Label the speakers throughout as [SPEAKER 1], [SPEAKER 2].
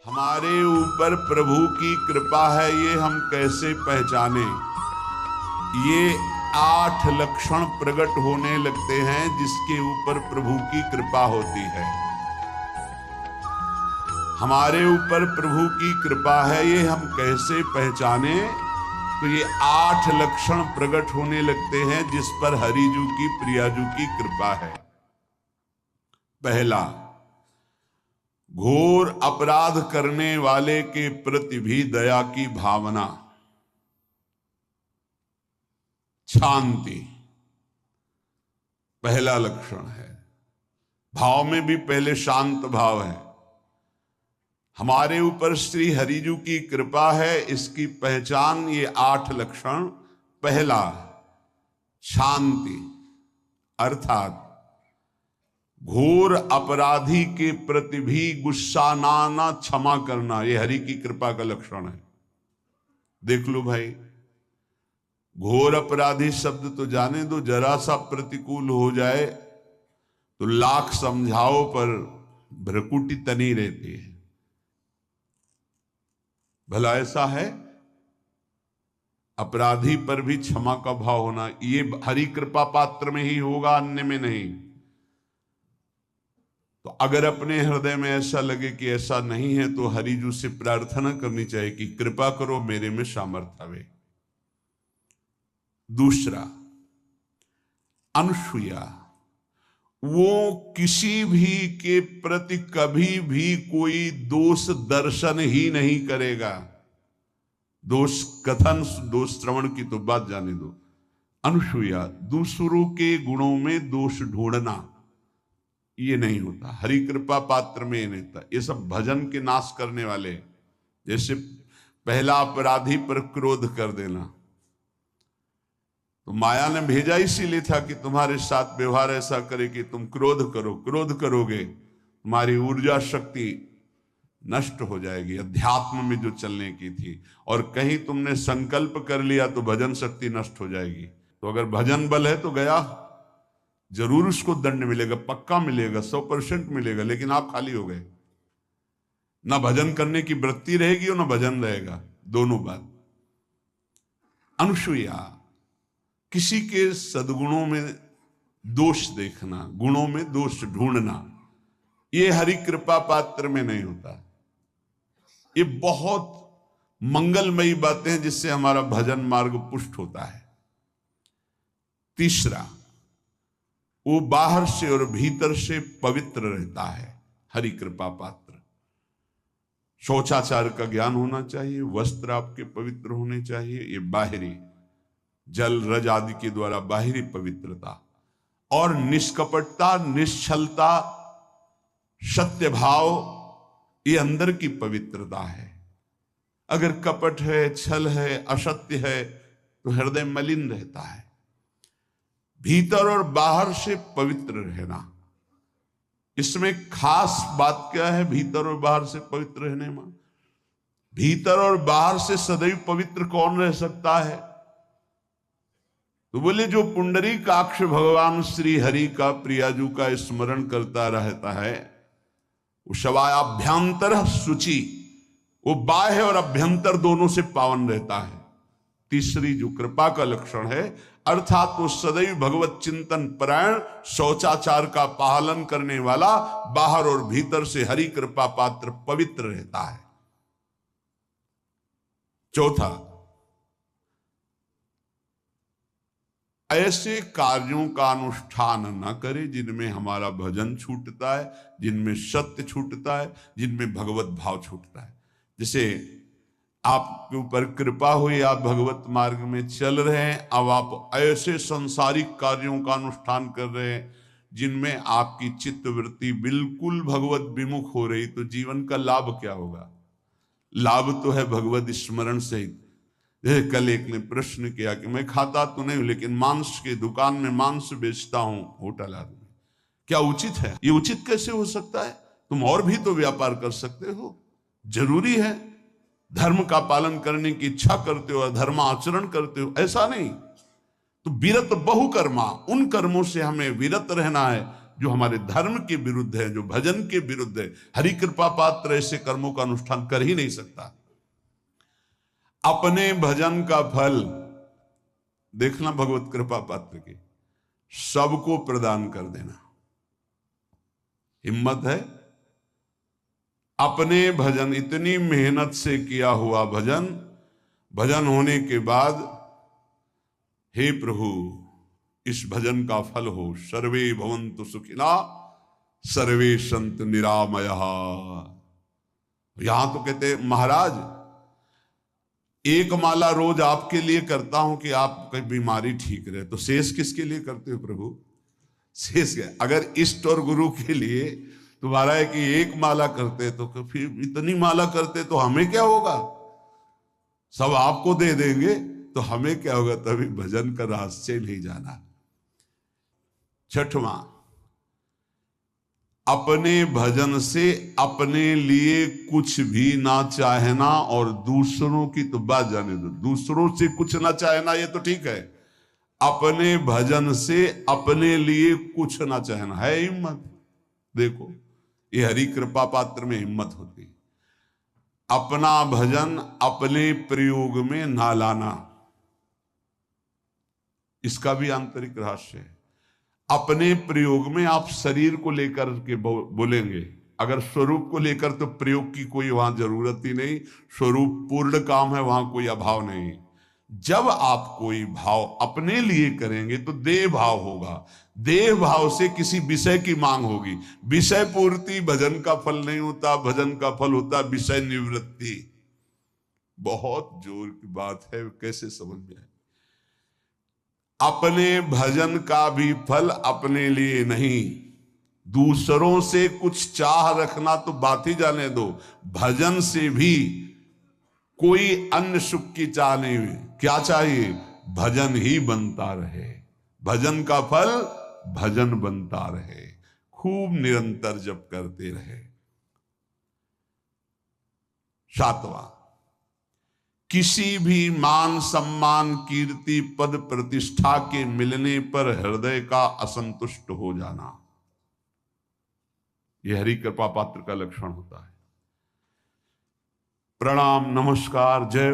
[SPEAKER 1] हमारे ऊपर प्रभु की कृपा है, ये हम कैसे पहचाने? ये 8 लक्षण प्रकट होने लगते हैं जिसके ऊपर प्रभु की कृपा होती है। हमारे ऊपर प्रभु की कृपा है, ये हम कैसे पहचाने? तो ये 8 लक्षण प्रकट होने लगते हैं जिस पर हरिजू की प्रियाजू की कृपा है। पहला, घोर अपराध करने वाले के प्रति भी दया की भावना, शांति पहला लक्षण है। भाव में भी पहले शांत भाव है। हमारे ऊपर श्री हरिजू की कृपा है, इसकी पहचान ये 8 लक्षण। पहला, शांति, अर्थात घोर अपराधी के प्रति भी गुस्सा ना क्षमा करना, यह हरि की कृपा का लक्षण है। देख लो भाई, घोर अपराधी शब्द तो जाने दो, जरा सा प्रतिकूल हो जाए तो लाख समझाओ पर भ्रकुटी तनी रहती है। भला ऐसा है? अपराधी पर भी क्षमा का भाव होना, ये हरि कृपा पात्र में ही होगा, अन्य में नहीं। तो अगर अपने हृदय में ऐसा लगे कि ऐसा नहीं है तो हरिजू से प्रार्थना करनी चाहिए कि कृपा करो, मेरे में सामर्थ्य आवे। दूसरा, अनुसूया, वो किसी भी के प्रति कभी भी कोई दोष दर्शन ही नहीं करेगा। दोष कथन, दोष श्रवण की तो बात जाने दो। अनुसूया, दूसरों के गुणों में दोष ढूंढना ये नहीं होता। हरि कृपा पात्र में ये नहीं होता। ये सब भजन के नाश करने वाले, जैसे पहला अपराधी पर क्रोध कर देना, तो माया ने भेजा इसीलिए था कि तुम्हारे साथ व्यवहार ऐसा करे कि तुम क्रोध करो। क्रोध करोगे तुम्हारी ऊर्जा शक्ति नष्ट हो जाएगी, अध्यात्म में जो चलने की थी। और कहीं तुमने संकल्प कर लिया तो भजन शक्ति नष्ट हो जाएगी। तो अगर भजन बल है तो गया, जरूर उसको दंड मिलेगा, पक्का मिलेगा, 100% मिलेगा, लेकिन आप खाली हो गए। ना भजन करने की वृत्ति रहेगी और ना भजन रहेगा, दोनों बात। अनुसूया, किसी के सद्गुणों में दोष देखना, गुणों में दोष ढूंढना, ये हरि कृपा पात्र में नहीं होता। ये बहुत मंगलमयी बातें हैं जिससे हमारा भजन मार्ग पुष्ट होता है। तीसरा, वो बाहर से और भीतर से पवित्र रहता है, हरि कृपा पात्र। शौचाचार का ज्ञान होना चाहिए, वस्त्र आपके पवित्र होने चाहिए, ये बाहरी जल रज आदि के द्वारा बाहरी पवित्रता। और निष्कपटता, निश्चलता, सत्य भाव, ये अंदर की पवित्रता है। अगर कपट है, छल है, असत्य है तो हृदय मलिन रहता है। भीतर और बाहर से पवित्र रहना, इसमें खास बात क्या है? भीतर और बाहर से पवित्र रहने में, भीतर और बाहर से सदैव पवित्र कौन रह सकता है? तो बोले जो पुंडरीकाक्ष भगवान श्री हरि का, प्रियाजू का स्मरण करता रहता है, वो शवायाभ्यंतर शुचि, वो बाह्य और अभ्यंतर दोनों से पावन रहता है। तीसरी जो कृपा का लक्षण है, अर्थात वो सदैव भगवत चिंतन परायण, शौचाचार का पालन करने वाला, बाहर और भीतर से हरि कृपा पात्र पवित्र रहता है। चौथा, ऐसे कार्यों का अनुष्ठान न करे जिनमें हमारा भजन छूटता है, जिनमें सत्य छूटता है, जिनमें भगवत भाव छूटता है। जैसे आपके ऊपर कृपा हुई, आप भगवत मार्ग में चल रहे हैं, अब आप ऐसे संसारिक कार्यों का अनुष्ठान कर रहे हैं जिनमें आपकी चित्तवृत्ति बिल्कुल भगवत विमुख हो रही, तो जीवन का लाभ क्या होगा? लाभ तो है भगवत स्मरण सहित। जैसे कल एक ने प्रश्न किया कि मैं खाता तो नहीं लेकिन मांस के दुकान में मांस बेचता हूं, होटल आदमी, क्या उचित है? ये उचित कैसे हो सकता है? तुम और भी तो व्यापार कर सकते हो। जरूरी है धर्म का पालन करने की इच्छा करते हो, धर्म आचरण करते हो, ऐसा नहीं। तो विरत बहुकर्मा, उन कर्मों से हमें विरत रहना है जो हमारे धर्म के विरुद्ध है, जो भजन के विरुद्ध है। हरि कृपा पात्र ऐसे कर्मों का अनुष्ठान कर ही नहीं सकता। अपने भजन का फल देखना भगवत कृपा पात्र की, सबको प्रदान कर देना। हिम्मत है? अपने भजन, इतनी मेहनत से किया हुआ भजन, भजन होने के बाद हे प्रभु इस भजन का फल हो, सर्वे भवन्तु सुखिना सर्वे सन्तु निरामयः। यहां तो कहते महाराज एक माला रोज आपके लिए करता हूं कि आपकी बीमारी ठीक रहे, तो शेष किसके लिए करते हो प्रभु? शेष क्या? अगर इष्ट और गुरु के लिए तुम्हारा है कि एक माला करते तो फिर इतनी माला करते तो हमें क्या होगा? सब आपको दे देंगे तो हमें क्या होगा? तभी भजन का रास्ते नहीं जाना। छठवां, अपने भजन से अपने लिए कुछ भी ना चाहना और दूसरों की तो बात जाने दो, दूसरों से कुछ ना चाहना ये तो ठीक है, अपने भजन से अपने लिए कुछ ना चाहना है हिम्मत। देखो ये हरि कृपा पात्र में हिम्मत होती है। अपना भजन अपने प्रयोग में ना लाना, इसका भी आंतरिक रहस्य है। अपने प्रयोग में आप शरीर को लेकर के बोलेंगे, अगर स्वरूप को लेकर तो प्रयोग की कोई वहां जरूरत ही नहीं, स्वरूप पूर्ण काम है, वहां कोई अभाव नहीं। जब आप कोई भाव अपने लिए करेंगे तो देह भाव होगा, देह भाव से किसी विषय की मांग होगी। विषय पूर्ति भजन का फल नहीं होता, भजन का फल होता विषय निवृत्ति। बहुत जोर की बात है, कैसे समझ में आए? अपने भजन का भी फल अपने लिए नहीं, दूसरों से कुछ चाह रखना तो बात ही जाने दो, भजन से भी कोई अन्य सुख की चाह नहीं। क्या चाहिए? भजन ही बनता रहे, भजन का फल भजन बनता रहे, खूब निरंतर जप करते रहे। सातवां, किसी भी मान सम्मान कीर्ति पद प्रतिष्ठा के मिलने पर हृदय का असंतुष्ट हो जाना, यह हरि कृपा पात्र का लक्षण होता है। प्रणाम नमस्कार जय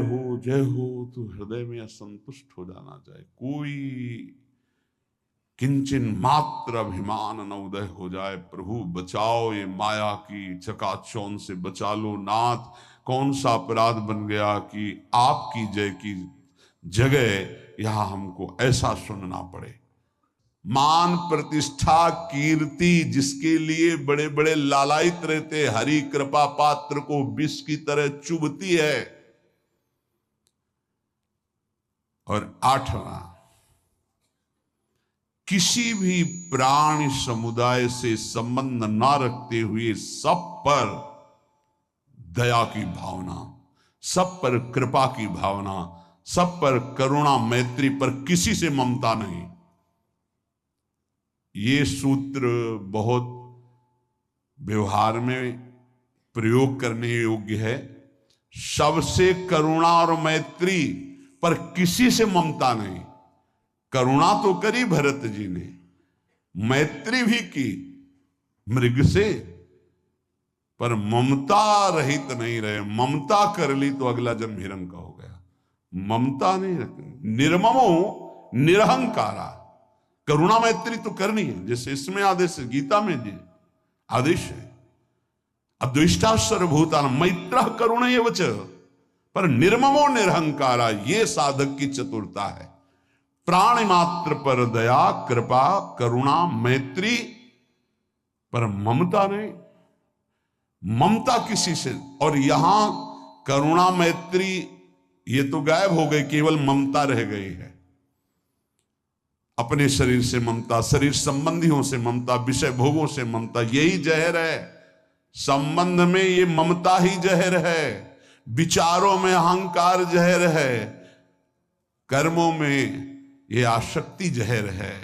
[SPEAKER 1] हो तो हृदय में असंतुष्ट हो जाना चाहिए। कोई किंचन मात्र अभिमान न उदय हो जाए। प्रभु बचाओ, ये माया की चकाचौंध से बचा लो नाथ। कौन सा अपराध बन गया कि आपकी जय की जगह यहां हमको ऐसा सुनना पड़े। मान प्रतिष्ठा कीर्ति जिसके लिए बड़े बड़े लालायित रहते, हरि कृपा पात्र को विष की तरह चुभती है। और आठवां, किसी भी प्राणी समुदाय से संबंध ना रखते हुए सब पर दया की भावना, सब पर कृपा की भावना, सब पर करुणा मैत्री पर किसी से ममता नहीं। ये सूत्र बहुत व्यवहार में प्रयोग करने योग्य है। सबसे करुणा और मैत्री पर किसी से ममता नहीं। करुणा तो करी भरत जी ने, मैत्री भी की मृग से, पर ममता रहित नहीं रहे। ममता कर ली तो अगला जन्म हिरण्य का हो गया। ममता नहीं रखनी। निर्ममो निरहंकारा, करुणा मैत्री तो करनी है, जैसे इसमें आदेश है, गीता में जी आदेश है, अद्वेष्टा सर्वभूतानां मैत्रः करुणैव च, पर निर्ममो निरहंकारा, ये साधक की चतुरता है। प्राणी मात्र पर दया कृपा करुणा मैत्री, पर ममता नहीं। ममता किसी से, और यहां करुणा मैत्री ये तो गायब हो गई, केवल ममता रह गई है। अपने शरीर से ममता, शरीर संबंधियों से ममता, विषय भोगों से ममता, यही जहर है। संबंध में ये ममता ही जहर है, विचारों में अहंकार जहर है, कर्मों में ये आसक्ति जहर है।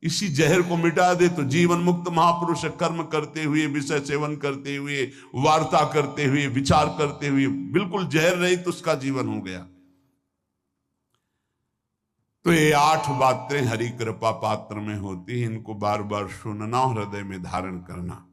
[SPEAKER 1] इसी जहर को मिटा दे तो जीवन मुक्त महापुरुष कर्म करते हुए, विषय सेवन करते हुए, वार्ता करते हुए, विचार करते हुए, बिल्कुल जहर रहित तो उसका जीवन हो गया। तो ये 8 बातें हरि कृपा पात्र में होती हैं, इनको बार बार सुनना, हृदय में धारण करना।